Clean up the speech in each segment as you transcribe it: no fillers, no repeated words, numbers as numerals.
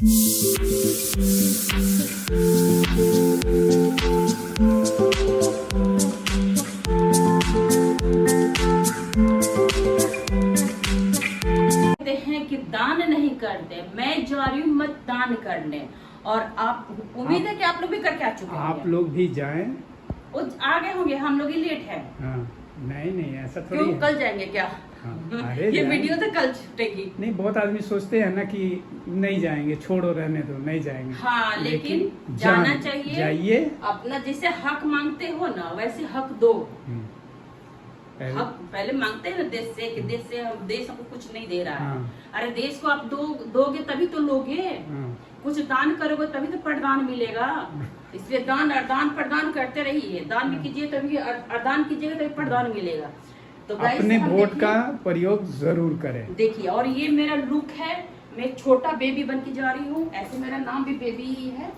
हैं कि दान नहीं करते, मैं जा रही हूँ मतदान करने, और आप उम्मीद है कि आप लोग भी करके आ चुके हैं। आप लोग भी जाएं। वो आगे होंगे, हम लोग ही लेट है। हाँ, नहीं ऐसा थोड़ी क्यों है। कल जाएंगे क्या? हाँ, अरे ये जाएं। वीडियो तो कल छूटेगी। नहीं, बहुत आदमी सोचते हैं ना कि नहीं जाएंगे, छोड़ो रहने दो, नहीं जाएंगे। हाँ, लेकिन जाना चाहिए। जाइए। अपना जैसे हक मांगते हो ना, वैसे हक दो। हक पहले मांगते हैं ना देश से, कि देश हमको कुछ नहीं दे रहा है। हाँ। अरे देश को आप दोगे तभी तो लोगे। हाँ। कुछ दान करोगे तभी तो प्रदान मिलेगा। इसलिए दान अरदान प्रदान करते रहिए। दान भी कीजिए तभी, अरदान कीजिएगा तभी प्रदान मिलेगा। तो अपने वोट का प्रयोग जरूर करें। देखिए, और ये मेरा लुक है, मैं छोटा बेबी बन के जा रही हूँ। ऐसे मेरा नाम भी बेबी ही है।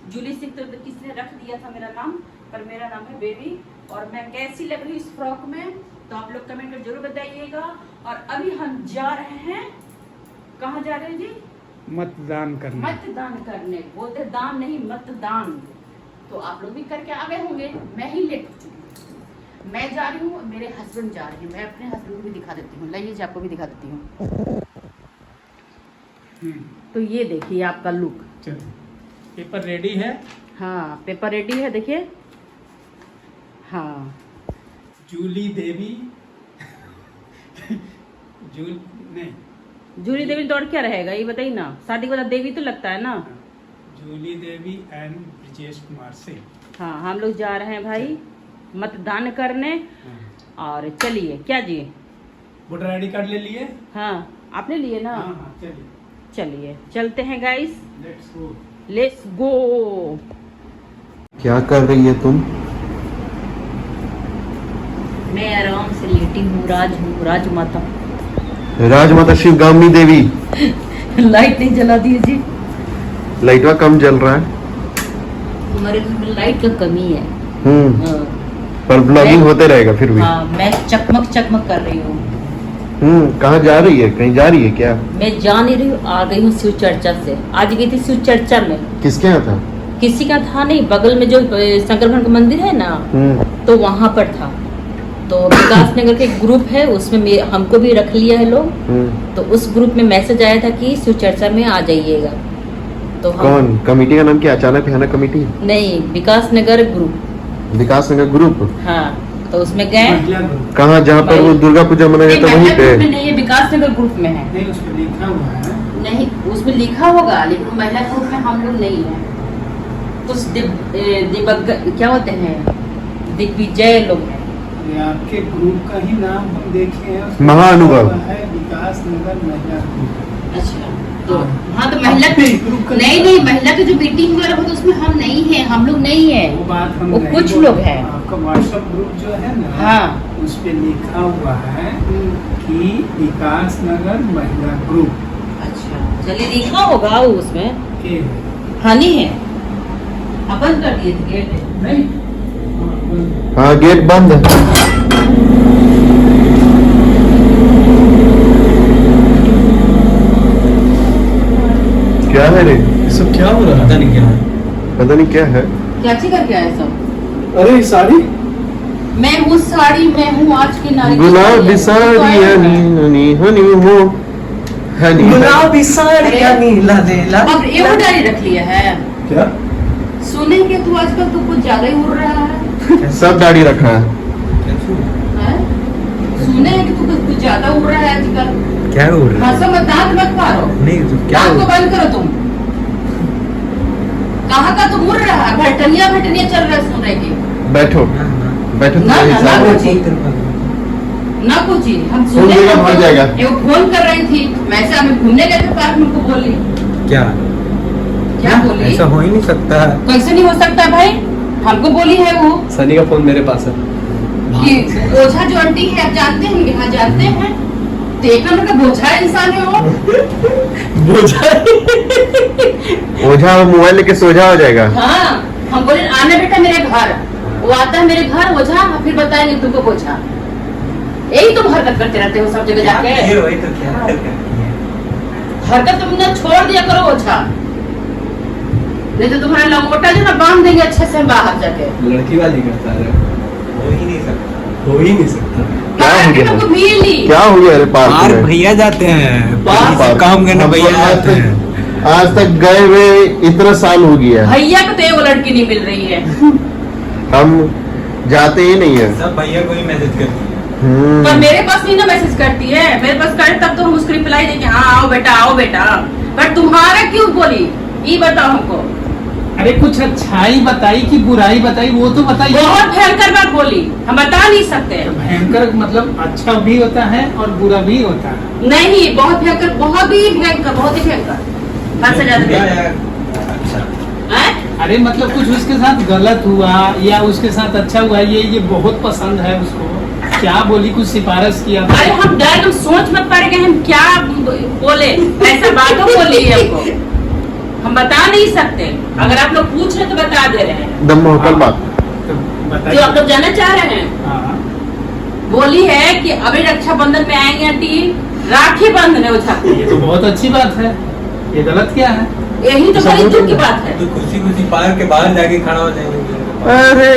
जूली सिंह तो किसने रख दिया था मेरा नाम, पर मेरा नाम है बेबी। और मैं कैसी लग रही हूँ इस फ्रॉक में, तो आप लोग कमेंट में जरूर बताइएगा। और अभी हम जा रहे हैं, कहाँ जा रहे हैं जी? मतदान करने। मतदान करने। बोलते दान नहीं, मतदान। तो आप लोग भी करके आ गए होंगे, मैं ही लेट हो चुकी हूँ। मैं जा रही हूँ, मेरे हस्बैंड जा रहे हैं। मैं अपने हस्बैंड को भी दिखा देती हूँ। लाइए जी, आपको भी दिखा देती हूँ। तो ये देखिए आपका लुक। पेपर रेडी है। हाँ, पेपर रेडी है, देखिए। हाँ, जूली देवी जूली देवी दौड़ क्या रहेगा ये बताइए ना। शादी के बाद देवी तो लगता है ना। जूली देवी एंड ब्रजेश कुमार सिंह। हाँ, हम लोग जा रहे हैं भाई मतदान करने। और चलिए, क्या जी? वोटर आईडी कार्ड ले लिए? हाँ, आपने लिए ना? हाँ, चलिए चलिए चलते हैं गाइस, लेट्स गो। क्या कर रही है तुम? मैं आराम से लेटी हूँ, राजमाता। राजमाता शिवगामी देवी। लाइट नहीं जला दी जी। लाइटवा कम जल रहा है। हमारे घर में लाइट का कमी है। हाँ। पर ब्लॉगिंग होते रहेगा फिर भी। हाँ, मैं चकमक कर रही हूँ। कहाँ जा रही है? कहीं जा रही है क्या? मैं जा नहीं रही हूँ, आ गई हूँ शिव चर्चा से। आज गई थी शिव चर्चा में। किसके यहाँ था? किसी का था नहीं, बगल में जो शंकर भगवान का मंदिर है ना, तो वहाँ पर था। तो विकास नगर के ग्रुप है, उसमें हमको भी रख लिया है लोग। तो उस ग्रुप में मैसेज आया था कि शिव चर्चा में आ जाइएगा। तो कौन कमेटी का नाम क्या? अचानक भयानक कमेटी? नहीं, विकास नगर ग्रुप। विकास नगर ग्रुप। हाँ, तो उसमें गए। कहाँ? जहाँ पर वो दुर्गा पूजा मनाया जाता है वहीं पे? नहीं, ये विकास नगर ग्रुप में है। नहीं, उस पर लिखा हुआ है। नहीं, उसमें लिखा होगा, लेकिन महिला ग्रुप में हम लोग नहीं है। कुछ क्या होते हैं, दिग्विजय लोग हैं। ये आपके ग्रुप का ही नाम हम देखे हैं। महाअनुभव है विकास नगर महिला ग्रुप। अच्छा, तो हाँ, तो महिला नहीं, महिला की जो मीटिंग वगैरह होती है उसमें हम नहीं है, हम लोग नहीं है। वो बात हम वो नहीं कुछ बोल- लोग हैं। आपका व्हाट्सएप ग्रुप जो है ना, हाँ, उस पे लिखा हुआ है कि विकास नगर महिला ग्रुप अच्छा, चलिए लिखा होगा उसमें। के। हानि है, अपन कर दिए थे गेट। नहीं, हाँ, गेट बंद है। क्या है रे? सब क्या हो रहा है? पता नहीं क्या है। पता नहीं क्या है। क्या चीज करके आए सब? अरे साड़ी, मैं हूँ साड़ी, मैं हूँ आज की नारी। गुलाबी साड़ी हनी हनी हनी हो हनी। गुलाबी साड़ियाँ नीला नीला। अब ये डायरी रख लिया है। क्या सुने कि तू आजकल तो कुछ ज्यादा ही उड़ रहा है। सब दाढ़ी रखा है। हैं? सुने हैं कि तू कुछ ज्यादा उड़ रहा है आजकल। क्या हो रहा है? हंसो मत, दांत मत मारो। नहीं तो क्या दांत हो को बंद करो तुम। कहाँ का तुम उड़ रहा है? घटनिया चल रहा है सुन की। बैठो बैठो। ना, तुम्हारे ना, हिसाब ना, से। ना कुछ ही हम सुन सुने। लेगा, भाग जाएगा। ये फोन कर रही थी, मैं से हमें घूमने गए थे पार्क में, उनको बोली। क्या क्या बोली? ऐसा हो ही नहीं सकता। कैसे नहीं हो सकता है भाई? हमको बोली है वो सनी का फोन मेरे पास है। कि ओझा जो आंटी है, आप जानते हैं, हाँ जानते हैं। तो एक नंबर का बोझा इंसान है वो। ओझा मोबाइल लेके सोझा हो जाएगा। हाँ, हम बोले आना बेटा मेरे घर। वो आता है मेरे घर ओझा, फिर बताएंगे तुमको बोझा। यही तुम हरकत करते रहते हो सब जगह जाके। ये वही तो क्या हरकत है? हरकत तुमने छोड़ दिया करो ओझा। नहीं तो तुम्हारा लंगोटा जो ना बांध देंगे अच्छे से बाहर जाके। लड़की वाली करता है, हो ही नहीं सकता, हो ही नहीं सकता। क्या हो गया? तुमको भीड़ ली। क्या हो गया? अरे बाहर पार्क में भैया जाते हैं, पार्क- बाहर काम करने हम भैया आज जाते तक- हैं। आज तक गए हुए इतना साल हो गया, भैया को तो एक लड़की नहीं मिल रही है। हम जाते ही नहीं है। सब भैया को ही मैसेज करती है। पर मेरे पास नहीं ना मैसेज करती है, मेरे पास करे तब तो हम उसको रिप्लाई देंगे हाँ आओ बेटा आओ बेटा। पर तुम्हारा क्यों बोली ये बताओ हमको। अरे कुछ अच्छाई बताई कि बुराई बताई, वो तो बताइए। बहुत भयंकर बात बोली, हम बता नहीं सकते। भयंकर मतलब अच्छा भी होता है और बुरा भी होता है। नहीं बहुत भयंकर, बहुत ही भयंकर, बहुत ही भयंकर, हद से ज्यादा भयंकर। अच्छा, हैं? अरे मतलब कुछ उसके साथ गलत हुआ या उसके साथ अच्छा हुआ, ये बहुत पसंद है उसको। क्या बोली, कुछ सिफारिश किया था? अरे हम डर, हम सोच मत पा रहे कि हम क्या बोले, ऐसा बातों बोली है हमको, हम बता नहीं सकते। अगर आप लोग पूछ रहे तो बता दे रहे हैं दम होटल बात। तो जो बताइए। आप लोग जानना चाह रहे हैं। हाँ। बोली है कि अभी रक्षाबंधन में आएंगे आंटी, राखी बंधने उठा। ये तो बहुत अच्छी बात है, ये गलत क्या है? यही तो बड़ी दुख की बात है। तो खुशी खुशी पार्क के बाहर जाके खड़ा हो जाएंगे। अरे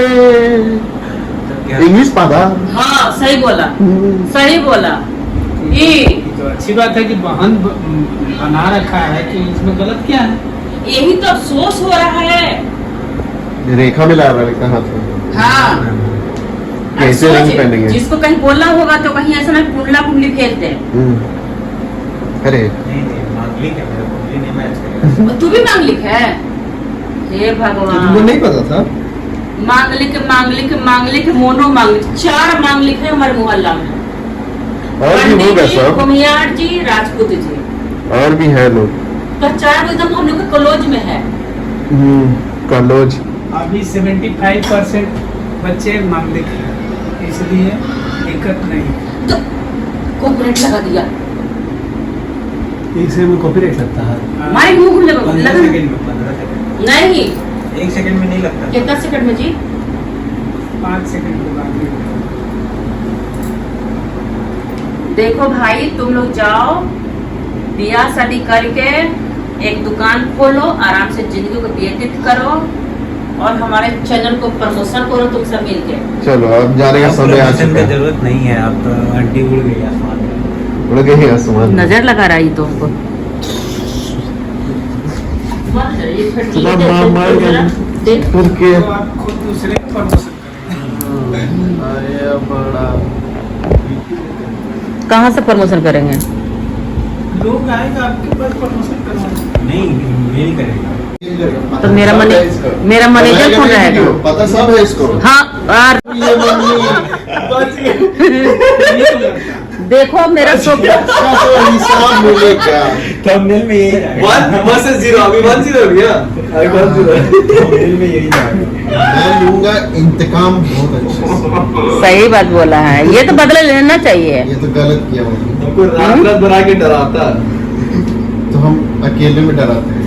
क्या? इंग्लिश पता। हाँ सही बोला, सही बोला। ये तो अच्छी बात है कि बहन बना रखा है, कि इसमें गलत क्या है? यही तो अफसोस हो रहा है। रेखा में ला रहा है हाथ में। हाँ कैसे अब रिंग सोच, पहनेंगे? जिसको कहीं बोलना होगा तो कहीं ऐसा ना कुंडला कुंडली भेज दे। अरे नहीं नहीं, मांगलिक है मेरा, कुंडली नहीं मैच करेगा। तू भी मांगलिक है? हे भगवान, तुमको नहीं पता था? मांगलिक मांगलिक मांगलिक मोनो मांगलिक, 4 मांगलिक है हमारे मोहल्ला में। और भी पंडित होगा जी, सब, कुम्हियार जी, राजपूत जी, और भी है लोग। तो 4 एकदम हम लोग के कॉलेज में है। कॉलेज अभी 75% बच्चे मामलिक हैं, इसलिए दिक्कत नहीं। तो कॉपरेट लगा दिया, एक सेकंड में कॉपीराइट लगता है। हमारे मुंह में लगा 15 लगा- सेकंड में, 15 सेकंड नहीं, 1 सेकंड में नहीं लगता। कितना सेकंड में जी? 5 सेकंड के बाद भी। देखो भाई, तुम लोग जाओ ब्याह शादी करके एक दुकान खोलो, आराम से जिंदगी को व्यतीत करो और हमारे चैनल को प्रमोशन करो तुम सब मिलके। चलो अब जाने का समय आ प्रमोशन चुका की है। जरूरत नहीं है, आप तो आंटी उड़ गई आसमान में। उड़ गए आसमान में। नजर लगा रही तो हमको। चलो मार गया। फिर के तो आप खुद दूसरे को प्रमोशन करेंगे। अरे बड़ा कहाँ से प्रमोशन करेंगे? लोग आएगा आपके पास प्रमोशन करवाने। नहीं, ये नहीं करेगा। तो मेरा मैनेजर कौन रहेगा? पता सब है इसको। हाँ और ये मम्मी ये तो लगता है। देखो मेरा सोफा, अच्छा तो हिसाब मिलेगा। थंबनेल में यही रहेगा। 1 वर्सेस 0, अभी 1-0 हो गया। अभी 1-0 थंबनेल में यही रहेगा। मैं लूंगा इंतकाम बहुत अच्छे से। सही बात बोला है, ये तो बदला लेना चाहिए। ये तो गलत किया मम्मी। हमको रात-रात बना के डराता है। तो हम अकेले में डराते हैं।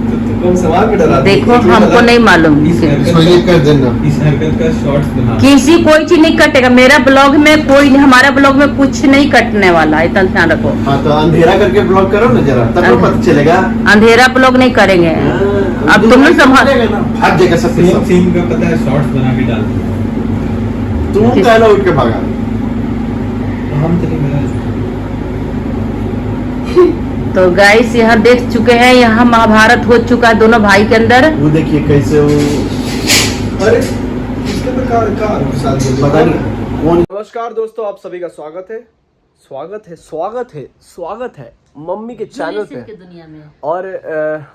तो तुमको हम समाज में डराते हैं। देखो हमको नहीं मालूम, इसको ये कर देना। इस हरकत का शॉर्ट्स बना। किसी कोई चीज नहीं कटेगा मेरा ब्लॉग में, कोई नहीं, हमारा ब्लॉग में कुछ नहीं कटने वाला, इतना ध्यान रखो। हाँ तो अंधेरा करके ब्लॉक करो ना जरा, तब तो पता चलेगा। अंधेरा ब्लॉग नहीं करेंगे। अब तुम लोग संभाल, भाग जाएगा सब के सब। सीन का पता है, शॉर्ट्स बना के डाल दिया। तुम कहना उठ के भागा। हम चले गए। तो गाइस यहाँ देख चुके हैं, यहाँ महाभारत हो चुका है दोनों भाई के अंदर। वो देखिए कैसे वो, अरे इसके तो कार पता नहीं कौन। नमस्कार दोस्तों, आप सभी का स्वागत है मम्मी के चैनल पे। दुनिया में और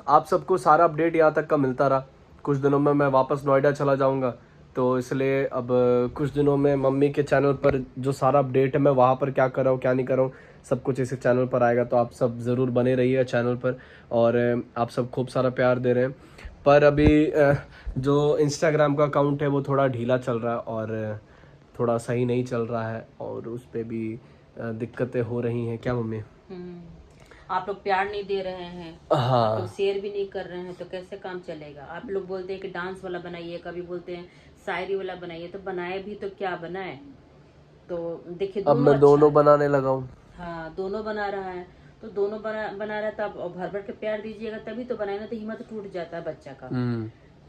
आप सबको सारा अपडेट यहाँ तक का मिलता रहा। कुछ दिनों में मैं वापस नोएडा चला जाऊँगा, तो इसलिए अब कुछ दिनों में मम्मी के चैनल पर जो सारा अपडेट है, मैं वहाँ पर क्या कर रहा हूँ क्या नहीं कर रहा हूँ, सब कुछ इसी चैनल पर आएगा। तो आप सब ज़रूर बने रहिए चैनल पर, और आप सब खूब सारा प्यार दे रहे हैं। पर अभी जो इंस्टाग्राम का अकाउंट है वो थोड़ा ढीला चल रहा है और थोड़ा सही नहीं चल रहा है, और उस पर भी दिक्कतें हो रही हैं। क्या मम्मी? आप लोग प्यार नहीं दे रहे हैं, हाँ, तो शेयर भी नहीं कर रहे हैं, तो कैसे काम चलेगा? आप लोग बोलते हैं कि डांस वाला बनाइए, कभी बोलते हैं शायरी वाला बनाइए, तो बनाए भी तो क्या बनाए? तो देखिए अब मैं दोनों बनाने लगा हूँ। हाँ दोनों बना रहा है, तो दोनों बना रहा था, अब भर भर के प्यार दीजिएगा तभी तो बनाए, ना तो हिम्मत टूट जाता है बच्चा का।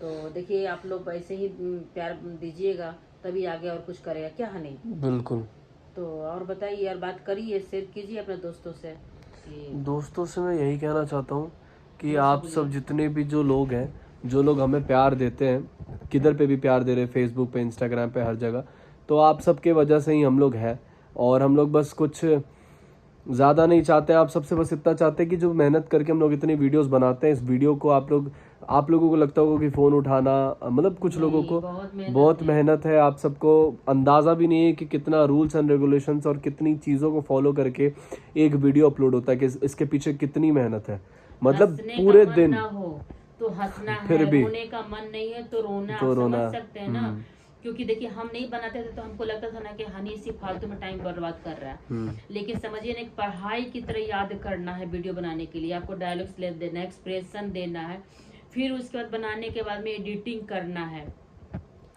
तो देखिए आप लोग ऐसे ही प्यार दीजिएगा तभी आगे और कुछ करेगा क्या हनी। बिल्कुल। तो और बताइए, और बात करिए, शेयर कीजिए अपने दोस्तों से दोस्तों से मैं यही कहना चाहता हूँ कि आप सब जितने भी जो लोग हैं, जो लोग हमें प्यार देते हैं, किधर पे भी प्यार दे रहे हैं, फेसबुक पे, इंस्टाग्राम पे, हर जगह, तो आप सबके वजह से ही हम लोग हैं। और हम लोग बस कुछ ज़्यादा नहीं चाहते हैं, आप सबसे बस इतना चाहते हैं कि जो मेहनत करके हम लोग इतनी वीडियोस बनाते हैं, इस वीडियो को आप लोगों को लगता होगा कि फ़ोन उठाना, मतलब कुछ लोगों को बहुत मेहनत है, आप सबको अंदाज़ा भी नहीं है कि कितना रूल्स एंड रेगुलेशंस और कितनी चीज़ों को फॉलो करके एक वीडियो अपलोड होता है, कि इसके पीछे कितनी मेहनत है। मतलब पूरे दिन तो हंसना फिर है, भी रोने का मन नहीं है तो रोना, समझ सकते हैं ना। क्योंकि देखिए हम नहीं बनाते थे तो हमको लगता था ना कि हनी इसी फालतू में टाइम बर्बाद कर रहा है, लेकिन समझिए ना, एक पढ़ाई की तरह याद करना है वीडियो बनाने के लिए। आपको डायलॉग्स ले देना है, एक्सप्रेशन देना है, फिर उसके बाद बनाने के बाद में एडिटिंग करना है,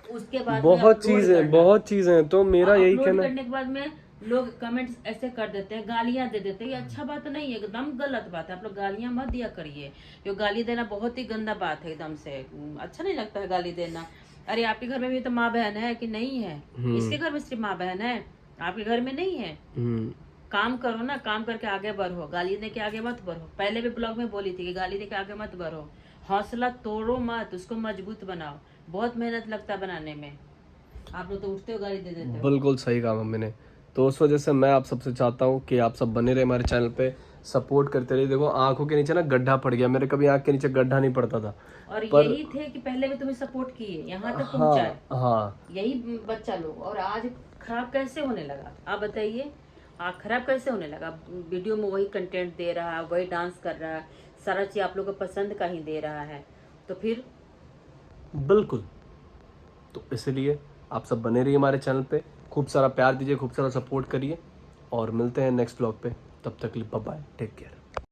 उसके बाद बहुत चीजें तो मेरा यही कहना करने के बाद में लोग कमेंट्स ऐसे कर देते हैं, गालियां दे देते हैं। ये अच्छा बात नहीं है, एकदम गलत बात है। आप लोग गालियां मत दिया करिए, क्योंकि गाली देना बहुत ही गंदा बात है, एकदम से अच्छा नहीं लगता है गाली देना। अरे आपके घर में भी तो माँ बहन है कि नहीं है? इसके घर में सिर्फ माँ बहन है, आपके घर में नहीं है? काम करो ना, काम करके आगे बढ़ो, गाली दे के आगे मत बढ़ो। पहले भी ब्लॉग में बोली थी कि गाली दे के आगे मत बढ़ो, हौसला तोड़ो मत, उसको मजबूत बनाओ। बहुत मेहनत लगता है बनाने में, आप लोग तो उठते हो गाली दे देते हो। बिल्कुल सही कहा मम्मी ने। तो उस वजह से मैं आप सबसे चाहता हूँ कि आप सब बने रहे हमारे चैनल पे, सपोर्ट करते रहिए। देखो आंखों के नीचे ना गड्ढा पड़ गया, मेरे कभी आंख के नीचे गड्ढा नहीं पड़ता था, और यही थे कि पहले भी तुम्हें सपोर्ट किए, यहाँ तक पहुँचाए। हाँ, यही बच्चा लोग, और आज खराब कैसे होने लगा आप बताइए? आज खराब कैसे होने लगा? वीडियो में वही कंटेंट दे रहा है, वही डांस कर रहा है, सारा चीज आप लोगों को पसंद का ही दे रहा है, तो फिर बिल्कुल। तो इसलिए आप सब बने रहिए हमारे चैनल पे, खूब सारा प्यार दीजिए, खूब सारा सपोर्ट करिए, और मिलते हैं नेक्स्ट ब्लॉग पे। तब तक के लिए बाय बाय, टेक केयर।